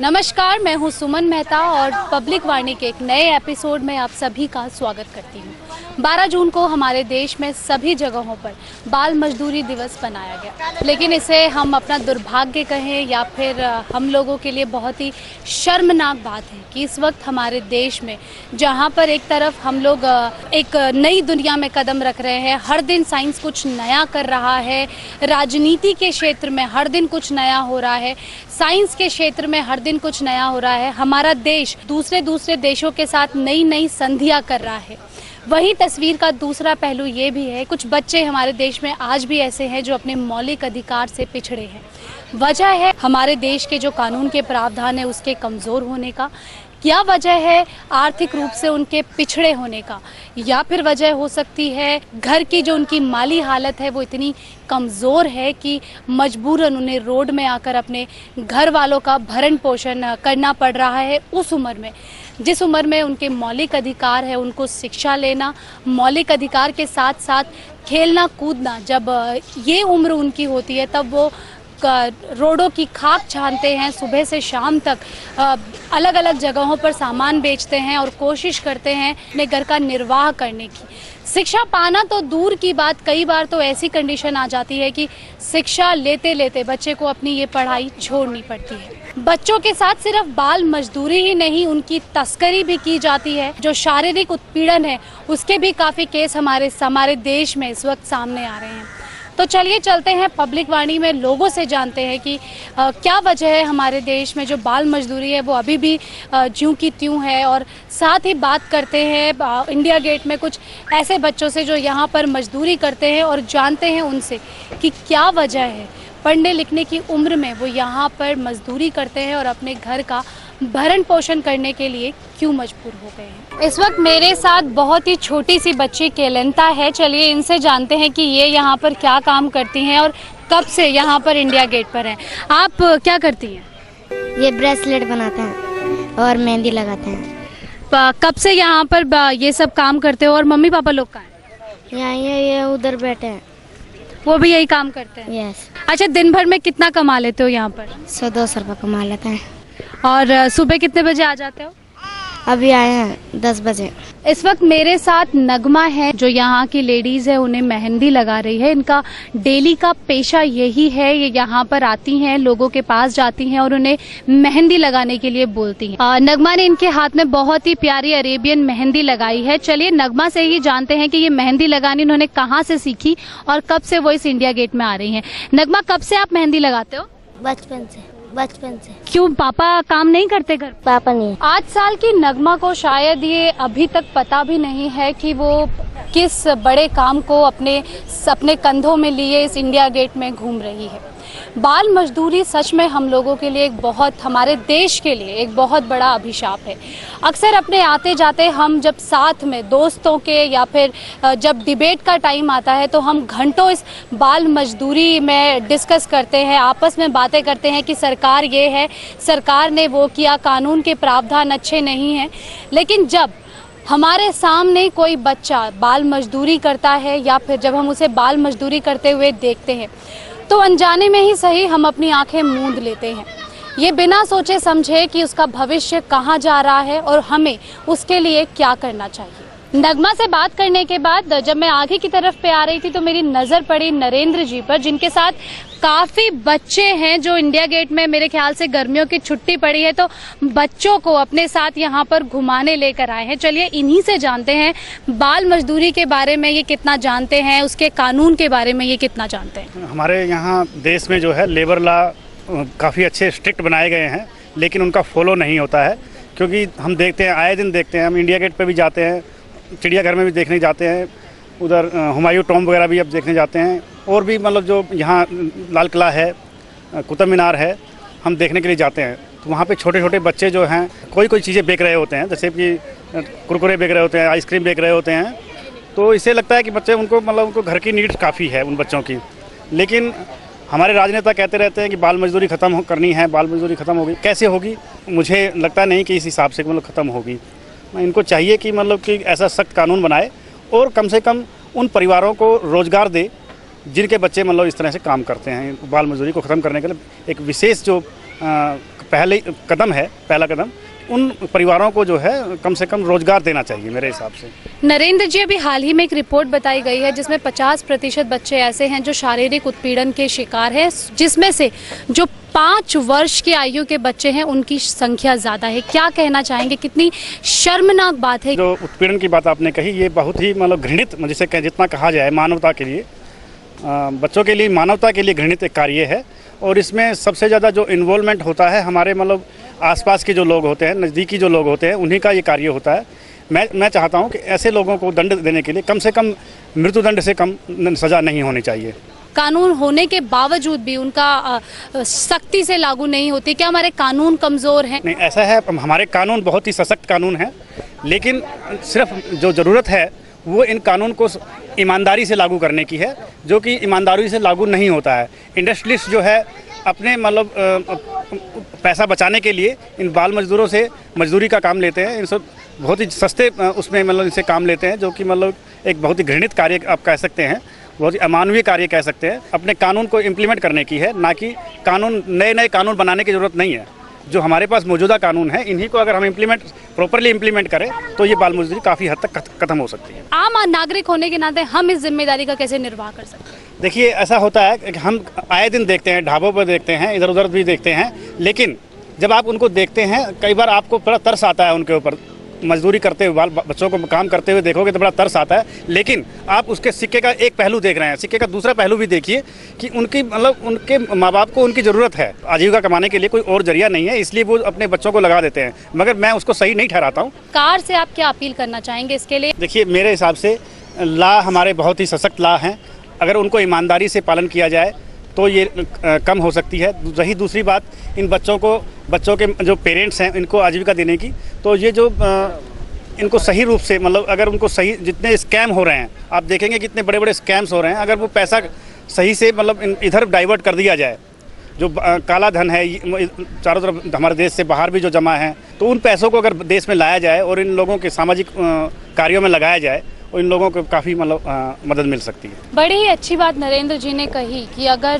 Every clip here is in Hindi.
नमस्कार, मैं हूं सुमन मेहता और पब्लिक वाणी के एक नए एपिसोड में आप सभी का स्वागत करती हूं। 12 जून को हमारे देश में सभी जगहों पर बाल मजदूरी दिवस मनाया गया, लेकिन इसे हम अपना दुर्भाग्य कहें या फिर हम लोगों के लिए बहुत ही शर्मनाक बात है कि इस वक्त हमारे देश में जहां पर एक तरफ हम लोग एक नई दुनिया में कदम रख रहे हैं, हर दिन साइंस कुछ नया कर रहा है, राजनीति के क्षेत्र में हर दिन कुछ नया हो रहा है, साइंस के क्षेत्र में हर दिन कुछ नया हो रहा है, हमारा देश दूसरे देशों के साथ नई नई संधियां कर रहा है। वही तस्वीर का दूसरा पहलू ये भी है, कुछ बच्चे हमारे देश में आज भी ऐसे हैं जो अपने मौलिक अधिकार से पिछड़े हैं। वजह है हमारे देश के जो कानून के प्रावधान है उसके कमज़ोर होने का, क्या वजह है आर्थिक रूप से उनके पिछड़े होने का, या फिर वजह हो सकती है घर की जो उनकी माली हालत है वो इतनी कमज़ोर है कि मजबूरन उन्हें रोड में आकर अपने घर वालों का भरण पोषण करना पड़ रहा है। उस उम्र में, जिस उम्र में उनके मौलिक अधिकार है, उनको शिक्षा लेना, मौलिक अधिकार के साथ साथ खेलना कूदना, जब ये उम्र उनकी होती है तब वो रोडों की खाक छानते हैं, सुबह से शाम तक अलग अलग जगहों पर सामान बेचते हैं और कोशिश करते हैं अपने घर का निर्वाह करने की। शिक्षा पाना तो दूर की बात, कई बार तो ऐसी कंडीशन आ जाती है कि शिक्षा लेते लेते बच्चे को अपनी ये पढ़ाई छोड़नी पड़ती है। बच्चों के साथ सिर्फ बाल मजदूरी ही नहीं, उनकी तस्करी भी की जाती है। जो शारीरिक उत्पीड़न है उसके भी काफ़ी केस हमारे देश में इस वक्त सामने आ रहे हैं। तो चलिए चलते हैं पब्लिक वाणी में, लोगों से जानते हैं कि क्या वजह है हमारे देश में जो बाल मजदूरी है वो अभी भी ज्यों की त्यों है, और साथ ही बात करते हैं इंडिया गेट में कुछ ऐसे बच्चों से जो यहाँ पर मजदूरी करते हैं और जानते हैं उनसे कि क्या वजह है पढ़ने लिखने की उम्र में वो यहाँ पर मजदूरी करते हैं और अपने घर का भरण पोषण करने के लिए क्यों मजबूर हो गए हैं। इस वक्त मेरे साथ बहुत ही छोटी सी बच्ची केलंता है, चलिए इनसे जानते हैं कि ये यहाँ पर क्या काम करती हैं और कब से यहाँ पर इंडिया गेट पर हैं। आप क्या करती हैं? ये ब्रेसलेट बनाते हैं और मेहंदी लगाते हैं। कब से यहाँ पर ये सब काम करते हो और मम्मी पापा लोग कहाँ हैं? यहाँ ये उधर बैठे हैं। वो भी यही काम करते हैं? यस। अच्छा, दिन भर में कितना कमा लेते हो यहाँ पर? 100-200 रुपये कमा लेते हैं। और सुबह कितने बजे आ जाते हो? अभी आए हैं 10 बजे। इस वक्त मेरे साथ नगमा है जो यहाँ की लेडीज है, उन्हें मेहंदी लगा रही है। इनका डेली का पेशा यही है, ये यहाँ पर आती हैं, लोगों के पास जाती हैं और उन्हें मेहंदी लगाने के लिए बोलती हैं। नगमा ने इनके हाथ में बहुत ही प्यारी अरेबियन मेहंदी लगाई है। चलिए नगमा से ही जानते हैं कि ये मेहंदी लगानी उन्होंने कहाँ से सीखी और कब से वो इस इंडिया गेट में आ रही है। नगमा, कब से आप मेहंदी लगाते हो? बचपन से। क्यों, पापा काम नहीं करते घर? पापा नहीं। 8 साल की नगमा को शायद ये अभी तक पता भी नहीं है कि वो किस बड़े काम को अपने कंधों में लिए इस इंडिया गेट में घूम रही है। बाल मजदूरी सच में हम लोगों के लिए हमारे देश के लिए एक बहुत बड़ा अभिशाप है। अक्सर अपने आते जाते हम जब साथ में दोस्तों के या फिर जब डिबेट का टाइम आता है तो हम घंटों इस बाल मजदूरी में डिस्कस करते हैं, आपस में बातें करते हैं कि सरकार ये है, सरकार ने वो किया, कानून के प्रावधान अच्छे नहीं हैं। लेकिन जब हमारे सामने कोई बच्चा बाल मजदूरी करता है या फिर जब हम उसे बाल मजदूरी करते हुए देखते हैं तो अनजाने में ही सही हम अपनी आंखें मूंद लेते हैं, ये बिना सोचे समझे कि उसका भविष्य कहाँ जा रहा है और हमें उसके लिए क्या करना चाहिए। नगमा से बात करने के बाद जब मैं आगे की तरफ पे आ रही थी तो मेरी नजर पड़ी नरेंद्र जी पर, जिनके साथ काफी बच्चे हैं जो इंडिया गेट में, मेरे ख्याल से गर्मियों की छुट्टी पड़ी है तो बच्चों को अपने साथ यहाँ पर घुमाने लेकर आए हैं। चलिए इन्हीं से जानते हैं बाल मजदूरी के बारे में ये कितना जानते हैं, उसके कानून के बारे में ये कितना जानते हैं। हमारे यहाँ देश में जो है लेबर लॉ काफ़ी अच्छे स्ट्रिक्ट बनाए गए हैं, लेकिन उनका फॉलो नहीं होता है। क्योंकि हम देखते हैं, आए दिन देखते हैं, हम इंडिया गेट पर भी जाते हैं, चिड़ियाघर में भी देखने जाते हैं, उधर हुमायूं टॉम्ब वगैरह भी अब देखने जाते हैं, और भी मतलब जो यहाँ लाल किला है, कुतुब मीनार है, हम देखने के लिए जाते हैं। तो वहाँ पे छोटे छोटे बच्चे जो हैं कोई चीज़ें बेच रहे होते हैं, जैसे कि कुरकुरे बेच रहे होते हैं, आइसक्रीम बेच रहे होते हैं। तो इससे लगता है कि बच्चे उनको घर की नीड्स काफ़ी है उन बच्चों की। लेकिन हमारे राजनेता कहते रहते हैं कि बाल मजदूरी ख़त्म करनी है, बाल मजदूरी ख़त्म होगी। कैसे होगी? मुझे लगता नहीं कि इस हिसाब से ख़त्म होगी। इनको चाहिए कि ऐसा सख्त कानून बनाए और कम से कम उन परिवारों को रोज़गार दे जिनके बच्चे इस तरह से काम करते हैं। बाल मजदूरी को ख़त्म करने के लिए एक विशेष जो पहला कदम उन परिवारों को जो है कम से कम रोजगार देना चाहिए मेरे हिसाब से। नरेंद्र जी, अभी हाल ही में एक रिपोर्ट बताई गई है जिसमें 50% बच्चे ऐसे हैं जो शारीरिक उत्पीड़न के शिकार हैं, जिसमें से जो 5 वर्ष की आयु के बच्चे हैं उनकी संख्या ज्यादा है। क्या कहना चाहेंगे, कितनी शर्मनाक बात है। जो उत्पीड़न की बात आपने कही, ये बहुत ही मतलब घृणित, जिसे जितना कहा जाए मानवता के लिए, बच्चों के लिए, मानवता के लिए घृणित एक कार्य है। और इसमें सबसे ज़्यादा जो इन्वॉल्वमेंट होता है हमारे मतलब आसपास के जो लोग होते हैं, नज़दीकी जो लोग होते हैं, उन्हीं का ये कार्य होता है। मैं चाहता हूँ कि ऐसे लोगों को दंड देने के लिए कम से कम मृत्युदंड से कम सज़ा नहीं होनी चाहिए। कानून होने के बावजूद भी उनका सख्ती से लागू नहीं होती। क्या हमारे कानून कमज़ोर हैं? नहीं, ऐसा है, हमारे कानून बहुत ही सशक्त कानून हैं, लेकिन सिर्फ जो ज़रूरत है वो इन कानून को ईमानदारी से लागू करने की है, जो कि ईमानदारी से लागू नहीं होता है। इंडस्ट्रियलिस्ट जो है अपने मतलब पैसा बचाने के लिए इन बाल मजदूरों से मजदूरी का काम लेते हैं, इनसे बहुत ही सस्ते उसमें मतलब इनसे काम लेते हैं, जो कि मतलब एक बहुत ही घृणित कार्य आप कह सकते हैं, बहुत ही अमानवीय कार्य कह सकते हैं। अपने कानून को इम्प्लीमेंट करने की है, ना कि नए कानून बनाने की ज़रूरत नहीं है। जो हमारे पास मौजूदा कानून है, इन्हीं को अगर हम प्रॉपरली इम्प्लीमेंट करें तो ये बाल मजदूरी काफ़ी हद तक खत्म हो सकती है। आम नागरिक होने के नाते हम इस जिम्मेदारी का कैसे निर्वाह कर सकते हैं? देखिए, ऐसा होता है कि हम आए दिन देखते हैं, ढाबों पर देखते हैं, इधर उधर भी देखते हैं, लेकिन जब आप उनको देखते हैं कई बार आपको बड़ा तरस आता है उनके ऊपर। मजदूरी करते हुए, बच्चों को काम करते हुए देखोगे तो बड़ा तरस आता है, लेकिन आप उसके सिक्के का एक पहलू देख रहे हैं। सिक्के का दूसरा पहलू भी देखिए कि उनकी मतलब उनके माँ बाप को उनकी ज़रूरत है, आजीविका कमाने के लिए कोई और जरिया नहीं है, इसलिए वो अपने बच्चों को लगा देते हैं, मगर मैं उसको सही नहीं ठहराता हूँ। सरकार से आप क्या अपील करना चाहेंगे इसके लिए? देखिए, मेरे हिसाब से लॉ हमारे बहुत ही सशक्त लॉ हैं, अगर उनको ईमानदारी से पालन किया जाए तो ये कम हो सकती है। रही दूसरी बात, इन बच्चों के जो पेरेंट्स हैं इनको आजीविका देने की, तो ये जो इनको सही रूप से मतलब अगर उनको सही, जितने स्कैम हो रहे हैं आप देखेंगे कितने बड़े बड़े स्कैम्स हो रहे हैं, अगर वो पैसा सही से मतलब इधर डाइवर्ट कर दिया जाए, जो काला धन है चारों तरफ हमारे देश से बाहर भी जो जमा है, तो उन पैसों को अगर देश में लाया जाए और इन लोगों के सामाजिक कार्यों में लगाया जाए, और इन लोगों को काफ़ी मतलब मदद मिल सकती है। बड़ी ही अच्छी बात नरेंद्र जी ने कही कि अगर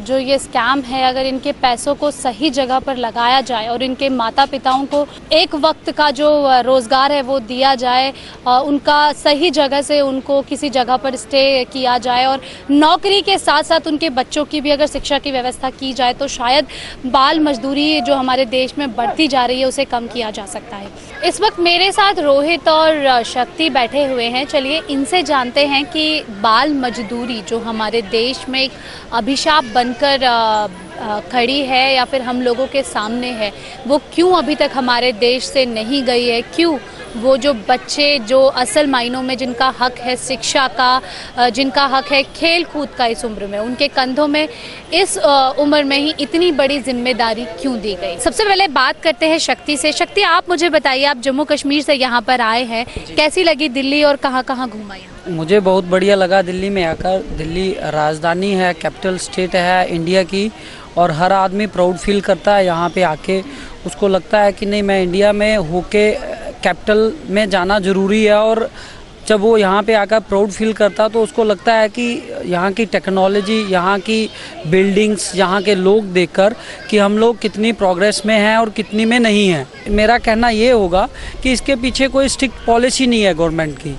जो ये स्कैम है, अगर इनके पैसों को सही जगह पर लगाया जाए और इनके माता पिताओं को एक वक्त का जो रोज़गार है वो दिया जाए, उनका सही जगह से उनको किसी जगह पर स्टे किया जाए, और नौकरी के साथ साथ उनके बच्चों की भी अगर शिक्षा की व्यवस्था की जाए, तो शायद बाल मजदूरी जो हमारे देश में बढ़ती जा रही है उसे कम किया जा सकता है। इस वक्त मेरे साथ रोहित और शक्ति बैठे हुए हैं। चलिए इनसे जानते हैं कि बाल मजदूरी जो हमारे देश में एक अभिशाप बनकर खड़ी है या फिर हम लोगों के सामने है, वो क्यों अभी तक हमारे देश से नहीं गई है। क्यों वो जो बच्चे जो असल मायनों में जिनका हक है शिक्षा का, जिनका हक है खेल कूद का इस उम्र में, उनके कंधों में इस उम्र में ही इतनी बड़ी जिम्मेदारी क्यों दी गई। सबसे पहले बात करते हैं शक्ति से। शक्ति, आप मुझे बताइए, आप जम्मू कश्मीर से यहाँ पर आए हैं, कैसी लगी दिल्ली और कहाँ कहाँ घूमा यहाँ? मुझे बहुत बढ़िया लगा दिल्ली में आकर। दिल्ली राजधानी है, कैपिटल स्टेट है इंडिया की, और हर आदमी प्राउड फील करता है यहाँ पे आके। उसको लगता है कि नहीं, मैं इंडिया में होके कैपिटल में जाना ज़रूरी है, और जब वो यहाँ पे आकर प्राउड फील करता तो उसको लगता है कि यहाँ की टेक्नोलॉजी, यहाँ की बिल्डिंग्स, यहाँ के लोग देखकर कि हम लोग कितनी प्रोग्रेस में हैं और कितनी में नहीं हैं। मेरा कहना ये होगा कि इसके पीछे कोई स्ट्रिक्ट पॉलिसी नहीं है गवर्नमेंट की।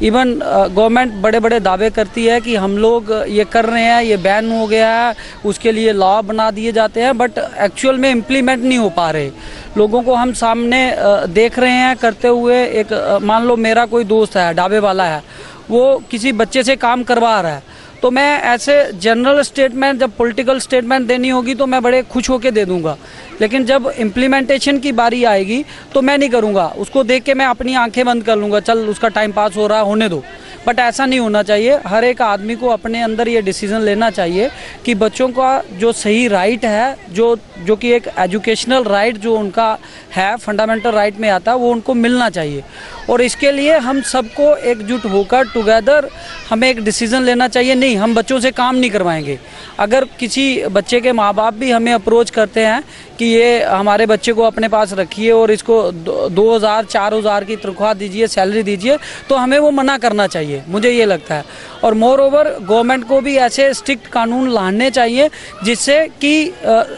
इवन गवर्नमेंट बड़े बड़े दावे करती है कि हम लोग ये कर रहे हैं, ये बैन हो गया है, उसके लिए लॉ बना दिए जाते हैं, बट एक्चुअल में इम्प्लीमेंट नहीं हो पा रहे। लोगों को हम सामने देख रहे हैं करते हुए। एक मान लो मेरा कोई दोस्त है, ढाबे वाला है, वो किसी बच्चे से काम करवा रहा है, तो मैं ऐसे जनरल स्टेटमेंट, जब पॉलिटिकल स्टेटमेंट देनी होगी तो मैं बड़े खुश होकर दे दूंगा, लेकिन जब इम्प्लीमेंटेशन की बारी आएगी तो मैं नहीं करूंगा। उसको देख के मैं अपनी आंखें बंद कर लूँगा, चल उसका टाइम पास हो रहा है, होने दो। बट ऐसा नहीं होना चाहिए। हर एक आदमी को अपने अंदर ये डिसीजन लेना चाहिए कि बच्चों का जो सही राइट है, जो कि एक एजुकेशनल राइट जो उनका है, फंडामेंटल राइट में आता है, वो उनको मिलना चाहिए। और इसके लिए हम सबको एकजुट होकर टुगेदर हमें एक डिसीज़न लेना चाहिए। नहीं, हम बच्चों से काम नहीं करवाएंगे। अगर किसी बच्चे के माँ बाप भी हमें अप्रोच करते हैं कि ये हमारे बच्चे को अपने पास रखिए और इसको 2,000-4,000 की तनख्वाह दीजिए, सैलरी दीजिए, तो हमें वो मना करना चाहिए, मुझे ये लगता है। और मोर ओवर गवर्नमेंट को भी ऐसे स्ट्रिक्ट कानून लाने चाहिए जिससे कि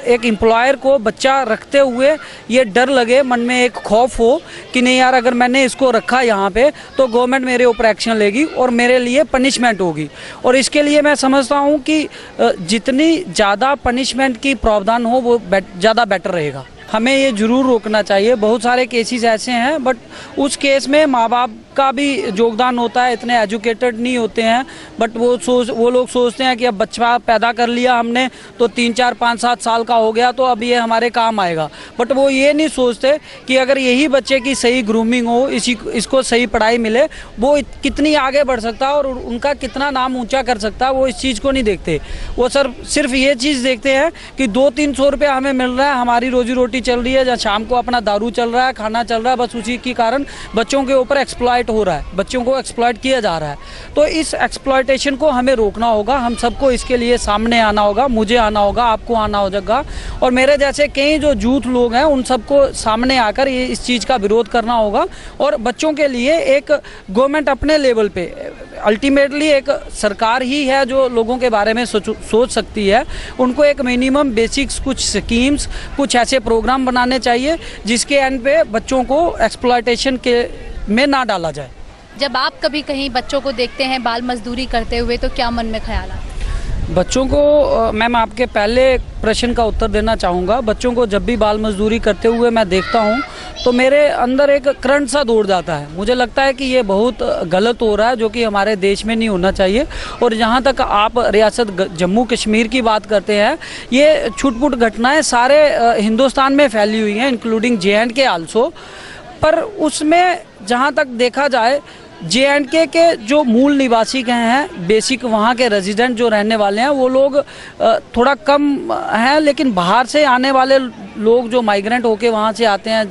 एक एम्प्लॉयर को बच्चा रखते हुए ये डर लगे, मन में एक खौफ हो कि नहीं यार, अगर मैंने इसको रखा यहाँ पे तो गवर्नमेंट मेरे ऊपर एक्शन लेगी और मेरे लिए पनिशमेंट होगी। और इसके लिए मैं समझता हूँ कि जितनी ज़्यादा पनिशमेंट की प्रावधान हो वो ज़्यादा बेटर रहेगा। हमें ये ज़रूर रोकना चाहिए। बहुत सारे केसेस ऐसे हैं, बट उस केस में माँ बाप का भी योगदान होता है, इतने एजुकेटेड नहीं होते हैं, बट वो लोग सोचते हैं कि अब बच्चा पैदा कर लिया हमने तो 3, 4, 5, 7 साल का हो गया तो अब ये हमारे काम आएगा। बट वो ये नहीं सोचते कि अगर यही बच्चे की सही ग्रूमिंग हो, इसको सही पढ़ाई मिले, वो कितनी आगे बढ़ सकता है और उनका कितना नाम ऊँचा कर सकता है, वो इस चीज़ को नहीं देखते। वो सिर्फ ये चीज़ देखते हैं कि 200-300 रुपया हमें मिल रहा है, हमारी रोजी रोटी चल रही है, या शाम को अपना दारू चल रहा है, खाना चल रहा है, बस उसी के कारण बच्चों के ऊपर एक्सप्लॉइट हो रहा है, बच्चों को एक्सप्लॉइट किया जा रहा है। तो इस एक्सप्लॉइटेशन को हमें रोकना होगा। हम सबको इसके लिए सामने आना होगा, मुझे आना होगा, आपको आना होगा, और मेरे जैसे कई जो यूथ लोग हैं उन सबको सामने आकर ये इस चीज़ का विरोध करना होगा। और बच्चों के लिए एक गवर्नमेंट अपने लेवल पे, अल्टीमेटली एक सरकार ही है जो लोगों के बारे में सोच सकती है, उनको एक मिनिमम बेसिक्स, कुछ स्कीम्स, कुछ ऐसे प्रोग्राम बनाने चाहिए जिसके एंड पे बच्चों को एक्सप्लॉयटेशन के में ना डाला जाए। जब आप कभी कहीं बच्चों को देखते हैं बाल मजदूरी करते हुए तो क्या मन में ख्याल आता है? बच्चों को, मैम आपके पहले प्रश्न का उत्तर देना चाहूँगा। बच्चों को जब भी बाल मजदूरी करते हुए मैं देखता हूँ तो मेरे अंदर एक करंट सा दौड़ जाता है। मुझे लगता है कि ये बहुत गलत हो रहा है, जो कि हमारे देश में नहीं होना चाहिए। और जहाँ तक आप रियासत जम्मू कश्मीर की बात करते हैं, ये छुटपुट घटनाएं सारे हिंदुस्तान में फैली हुई हैं, इंक्लूडिंग JNK आल्सो। पर उसमें जहाँ तक देखा जाए, JNK के जो मूल निवासी हैं, बेसिक वहाँ के रेजिडेंट जो रहने वाले हैं, वो लोग थोड़ा कम हैं, लेकिन बाहर से आने वाले लोग जो माइग्रेंट होके वहाँ से आते हैं,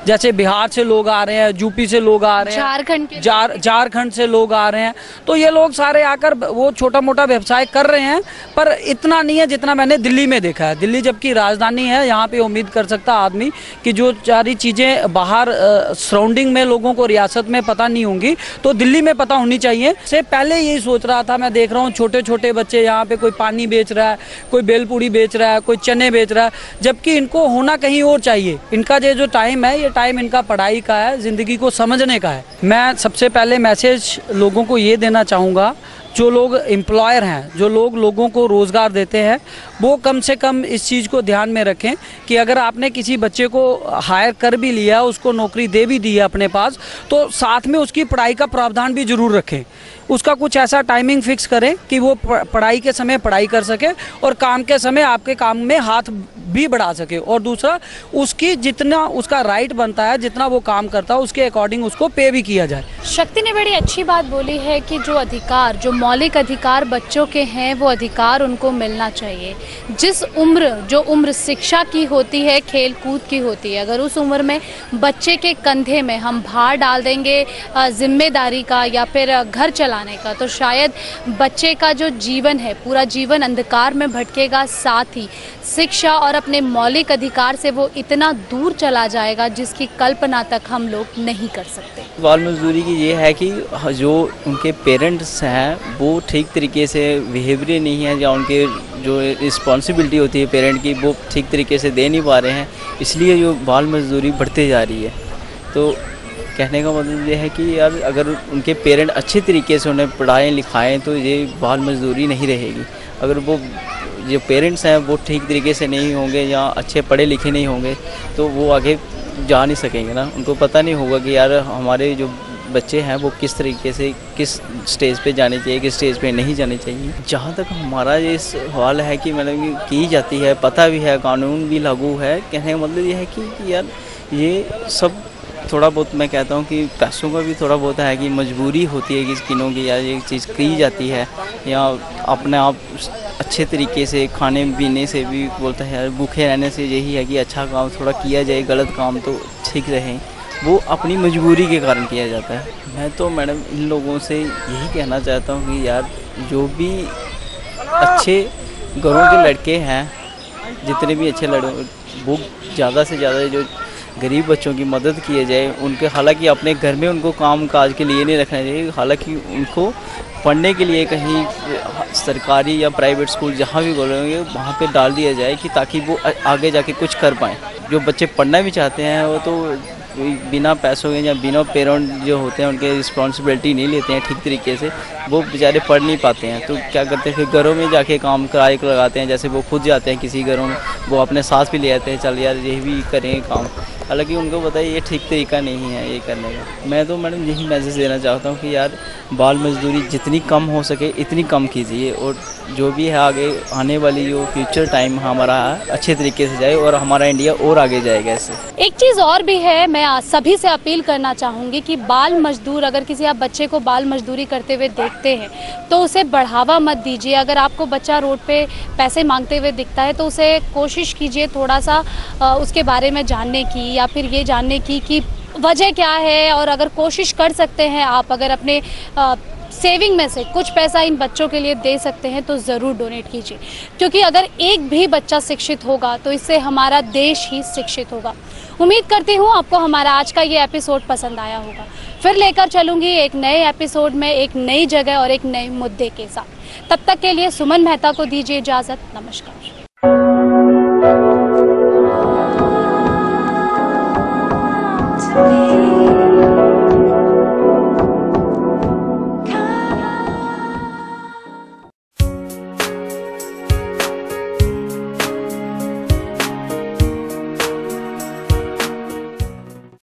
जैसे बिहार से लोग आ रहे हैं, यूपी से लोग आ रहे हैं, झारखंड से लोग आ रहे हैं, तो ये लोग सारे आकर वो छोटा मोटा व्यवसाय कर रहे हैं। पर इतना नहीं है जितना मैंने दिल्ली में देखा है। दिल्ली जबकि राजधानी है, यहाँ पे उम्मीद कर सकता आदमी कि जो सारी चीज़ें बाहर सराउंडिंग में लोगों को रियासत में पता नहीं होंगी, तो दिल्ली में पता होनी चाहिए। से पहले यही सोच रहा था, मैं देख रहा हूँ छोटे छोटे बच्चे यहाँ पे, कोई पानी बेच रहा है, कोई बेलपूड़ी बेच रहा है, कोई चने बेच रहा है, जबकि इनको होना कहीं और चाहिए। इनका ये जो टाइम है, ये टाइम इनका पढ़ाई का है, ज़िंदगी को समझने का है। मैं सबसे पहले मैसेज लोगों को ये देना चाहूँगा, जो लोग एम्प्लॉयर हैं, जो लोगों को रोज़गार देते हैं, वो कम से कम इस चीज़ को ध्यान में रखें कि अगर आपने किसी बच्चे को हायर कर भी लिया, उसको नौकरी दे भी दी है अपने पास, तो साथ में उसकी पढ़ाई का प्रावधान भी ज़रूर रखें। उसका कुछ ऐसा टाइमिंग फिक्स करें कि वो पढ़ाई के समय पढ़ाई कर सके और काम के समय आपके काम में हाथ भी बढ़ा सके। और दूसरा, उसकी जितना उसका राइट बनता है, जितना वो काम करता है, उसके अकॉर्डिंग उसको पे भी किया जाए। शक्ति ने बड़ी अच्छी बात बोली है कि जो अधिकार, जो मौलिक अधिकार बच्चों के हैं, वो अधिकार उनको मिलना चाहिए। जिस उम्र, जो उम्र शिक्षा की होती है, खेल कूद की होती है, अगर उस उम्र में बच्चे के कंधे में हम भार डाल देंगे जिम्मेदारी का या फिर घर चलाने का, तो शायद बच्चे का जो जीवन है, पूरा जीवन अंधकार में भटकेगा। साथ ही शिक्षा और अपने मौलिक अधिकार से वो इतना दूर चला जाएगा जिसकी कल्पना तक हम लोग नहीं कर सकते। बाल मजदूरी की ये है कि जो उनके पेरेंट्स हैं वो ठीक तरीके से बिहेवियर नहीं है, या उनके जो रिस्पॉन्सिबिलिटी होती है पेरेंट की, वो ठीक तरीके से दे नहीं पा रहे हैं, इसलिए जो बाल मजदूरी बढ़ते जा रही है। तो कहने का मतलब ये है कि यार, अगर उनके पेरेंट अच्छे तरीके से उन्हें पढ़ाएं लिखाएं तो ये बाल मजदूरी नहीं रहेगी। अगर वो जो पेरेंट्स हैं वो ठीक तरीके से नहीं होंगे या अच्छे पढ़े लिखे नहीं होंगे तो वो आगे जा नहीं सकेंगे ना। उनको पता नहीं होगा कि यार हमारे जो बच्चे हैं वो किस तरीके से, किस स्टेज पे जाने चाहिए, किस स्टेज पे नहीं जाने चाहिए। जहाँ तक हमारा ये सवाल है कि मतलब की जाती है, पता भी है, कानून भी लागू है, कहने का मतलब ये है कि यार ये सब थोड़ा बहुत, मैं कहता हूँ कि पैसों का भी थोड़ा बहुत है कि मजबूरी होती है कि किनों की यार ये चीज़ की जाती है, या अपने आप अच्छे तरीके से खाने पीने से भी बोलता है यार, भूखे रहने से यही है कि अच्छा काम थोड़ा किया जाए, गलत काम तो ठीक रहे। वो अपनी मजबूरी के कारण किया जाता है। मैं तो मैडम इन लोगों से यही कहना चाहता हूँ कि यार जो भी अच्छे घरों के लड़के हैं, जितने भी अच्छे लड़के, वो ज़्यादा से ज़्यादा जो गरीब बच्चों की मदद किए जाए। उनके हालांकि अपने घर में उनको काम काज के लिए नहीं रखना चाहिए, हालांकि उनको पढ़ने के लिए कहीं सरकारी या प्राइवेट स्कूल जहाँ भी बोलेंगे वहाँ पे डाल दिया जाए कि ताकि वो आगे जाके कुछ कर पाएँ। जो बच्चे पढ़ना भी चाहते हैं वो तो बिना पैसों के या बिना पेरेंट जो होते हैं उनके रिस्पॉन्सिबिलिटी नहीं लेते हैं ठीक तरीके से, वो बेचारे पढ़ नहीं पाते हैं। तो क्या करते हैं, फिर घरों में जाके काम किराए को लगाते हैं। जैसे वो खुद जाते हैं किसी घरों में, वो अपने साथ भी ले आते हैं, चल यार ये भी करें काम, हालांकि उनको पता है ये ठीक तरीका नहीं है ये करने का। मैं तो मैडम यही मैसेज देना चाहता हूँ कि यार बाल मजदूरी जितनी कम हो सके इतनी कम कीजिए, और जो भी है आगे आने वाली जो फ्यूचर टाइम हमारा है अच्छे तरीके से जाए और हमारा इंडिया और आगे जाएगा इससे। एक चीज़ और भी है, मैं सभी से अपील करना चाहूँगी कि बाल मजदूर, अगर किसी आप बच्चे को बाल मजदूरी करते हुए देखते हैं तो उसे बढ़ावा मत दीजिए। अगर आपको बच्चा रोड पे पैसे मांगते हुए दिखता है तो उसे कोशिश कीजिए थोड़ा सा उसके बारे में जानने की, या फिर ये जानने की कि वजह क्या है। और अगर कोशिश कर सकते हैं आप, अगर अपने सेविंग में से कुछ पैसा इन बच्चों के लिए दे सकते हैं तो ज़रूर डोनेट कीजिए, क्योंकि अगर एक भी बच्चा शिक्षित होगा तो इससे हमारा देश ही शिक्षित होगा। उम्मीद करती हूँ आपको हमारा आज का ये एपिसोड पसंद आया होगा। फिर लेकर चलूँगी एक नए एपिसोड में, एक नई जगह और एक नए मुद्दे के साथ। तब तक के लिए सुमन मेहता को दीजिए इजाज़त। नमस्कार।